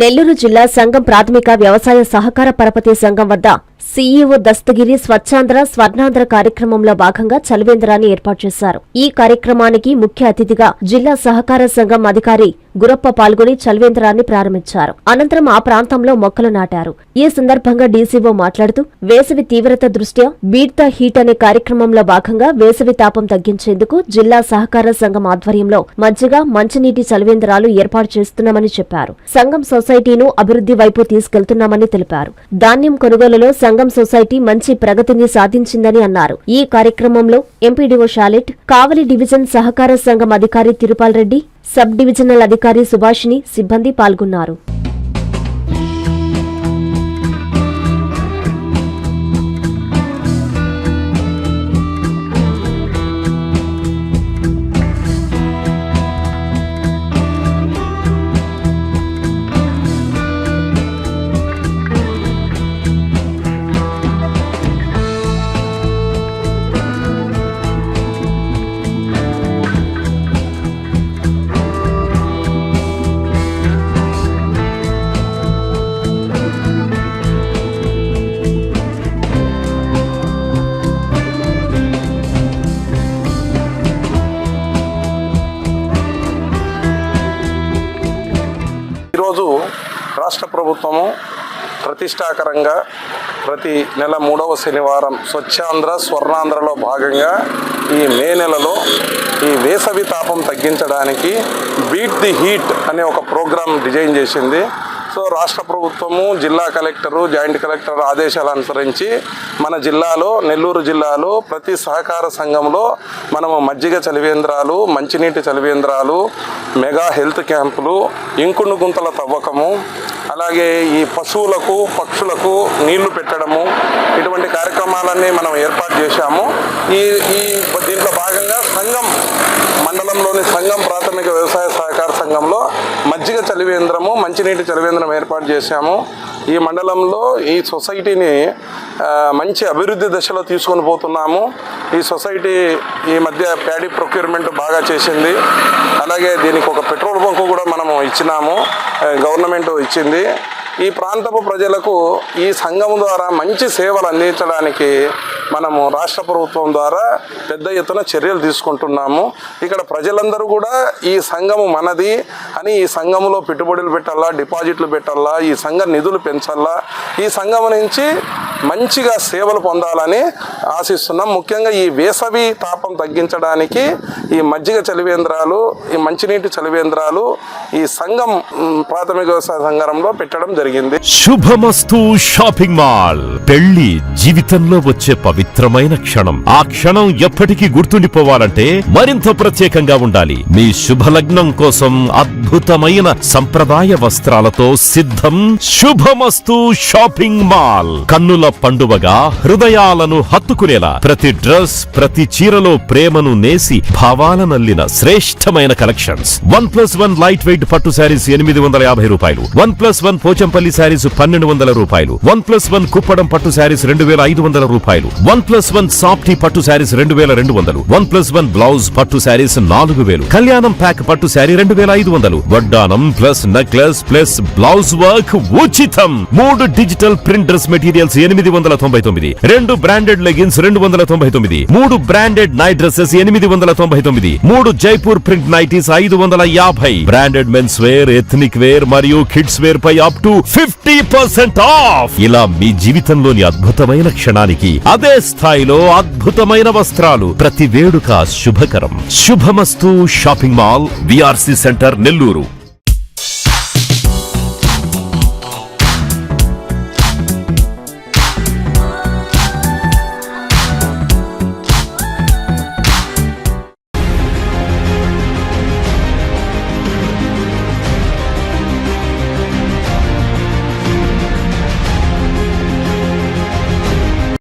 నెల్లూరు జిల్లా సంఘం ప్రాథమిక వ్యవసాయ సహకార పరపతి సంఘం వద్ద సీఈఓ దస్తగిరి స్వచ్ఛాంధ్ర స్వర్ణాంధ్ర కార్యక్రమంలో భాగంగా చలివేంద్రాన్ని ఏర్పాటు చేశారు. ఈ కార్యక్రమానికి ముఖ్య అతిథిగా జిల్లా సహకార సంఘం అధికారి గురప్ప పాల్గొని చలివేంద్రాన్ని ప్రారంభించారు. అనంతరం ఆ ప్రాంతంలో మొక్కలు నాటారు. ఈ సందర్భంగా డీసీఓ మాట్లాడుతూ వేసవి తీవ్రత దృష్ట్యా బీట్ ద హీట్ అనే కార్యక్రమంలో భాగంగా వేసవి తాపం తగ్గించేందుకు జిల్లా సహకార సంఘం ఆధ్వర్యంలో మజ్జిగ మంచినీటి చలివేంద్రాలు ఏర్పాటు చేస్తున్నామని చెప్పారు. సంఘం సొసైటీను అభివృద్ధి వైపు తీసుకెళ్తున్నామని తెలిపారు. ధాన్యం కొనుగోలులో సంఘం సొసైటీ మంచి ప్రగతిని సాధించిందని అన్నారు. ఈ కార్యక్రమంలో ఎంపీడీఓ షాలెట్, కావలి డివిజన్ సహకార సంఘం అధికారి తిరుపాల్ రెడ్డి, సబ్ డివిజనల్ అధికారి సుభాషిణి, సిబ్బంది పాల్గొన్నారు. ఈరోజు రాష్ట్ర ప్రభుత్వము ప్రతిష్టాకరంగా ప్రతి నెల 3వ శనివారం స్వచ్ఛాంధ్ర స్వర్ణాంధ్రలో భాగంగా ఈ మే నెలలో ఈ వేసవి తాపం తగ్గించడానికి బీట్ ది హీట్ అనే ఒక ప్రోగ్రాం డిజైన్ చేసింది. సో రాష్ట్ర ప్రభుత్వము, జిల్లా కలెక్టరు, జాయింట్ కలెక్టర్ ఆదేశాలు అనుసరించి మన జిల్లాలో, నెల్లూరు జిల్లాలో ప్రతి సహకార సంఘంలో మనము మజ్జిగ చలివేంద్రాలు, మంచినీటి చలివేంద్రాలు, మెగా హెల్త్ క్యాంపులు, ఇంకుడు గుంతల తవ్వకము, అలాగే ఈ పశువులకు, పక్షులకు నీళ్లు పెట్టడము, ఇటువంటి కార్యక్రమాలన్నీ మనం ఏర్పాటు చేశాము. దీంట్లో భాగంగా సంఘం మండలంలోని సంఘం ప్రాథమిక వ్యవసాయ సహకార సంఘంలో మజ్జిగ చలివేంద్రము, మంచినీటి చలివేంద్రం ఏర్పాటు చేశాము. ఈ మండలంలో ఈ సొసైటీని మంచి అభివృద్ధి దశలో తీసుకొని పోతున్నాము. ఈ సొసైటీ ఈ మధ్య ప్యాడీ ప్రొక్యూర్మెంట్ బాగా చేసింది. అలాగే దీనికి ఒక పెట్రోల్ బంకు కూడా మనము ఇచ్చినాము, గవర్నమెంట్ ఇచ్చింది. ఈ ప్రాంతపు ప్రజలకు ఈ సంఘం ద్వారా మంచి సేవలు అందించడానికి మనము రాష్ట్ర ప్రభుత్వం ద్వారా పెద్ద ఎత్తున చర్యలు తీసుకుంటున్నాము. ఇక్కడ ప్రజలందరూ కూడా ఈ సంఘము మనది అని, ఈ సంఘములో పెట్టుబడులు పెట్టాలా, డిపాజిట్లు పెట్టాలా, ఈ సంఘ నిధులు పెంచాలా, ఈ సంఘం నుంచి మంచిగా సేవలు పొందాలని ఆశిస్తున్నాం. ముఖ్యంగా ఈ వేసవి తాపం తగ్గించడానికి ఈ మజ్జిగ చలివేంద్రాలు, ఈ మంచినీటి చలివేంద్రాలు ఈ సంఘం ప్రాథమిక వ్యవసాయ సంఘంలో పెట్టడం జరిగింది. శుభమస్తు షాపింగ్ మాల్. పెళ్లి జీవితంలో వచ్చే పవిత్రమైన క్షణం. ఆ క్షణం ఎప్పటికీ గుర్తుండిపోవాలంటే మరింత ప్రత్యేకంగా ఉండాలి. మీ శుభలగ్నం కోసం అద్భుతమైన సంప్రదాయ వస్త్రాలతో సిద్ధం శుభమస్తు షాపింగ్ మాల్. కన్నుల పండువగా హృదయాలను హత్తుకునేలా ప్రతి డ్రెస్, ప్రతి చీరలో ప్రేమను నేసి భావాలనల్లిన శ్రేష్టమైన కలెక్షన్స్. 1+1 లైట్ వెయిట్ పట్టు శారీస్ 850 రూపాయలు, 1+1 పోచంపల్లి శారీస్ 1200 రూపాయలు, 1+1 కుప్పడం పట్టు శారీస్ 2500 రూపాయలు, 1+1 సాఫ్టీ పట్టు శారీస్ 2200, 1+1 బ్లౌజ్ పట్టు శారీస్ 4000, కళ్యాణం ప్యాక్ పట్టు శారీ 2500, వడ్డానం plus necklace plus blouse work ఉచితం. 3 digital print dress materials 899, 2 branded leggings 299, 3 branded night dresses 899, 3 Jaipur print nighties 550, branded men's wear, ethnic wear మరియు కిడ్స్ వేర్ పై అప్ టు 50% ఆఫ్. ఇలా మీ జీవితంలోని అద్భుతమైన క్షణానికి అదే స్థాయిలో అద్భుతమైన వస్త్రాలు. ప్రతి వేడుక శుభకరం. శుభమస్తు shopping mall, VRC centre, Nellore.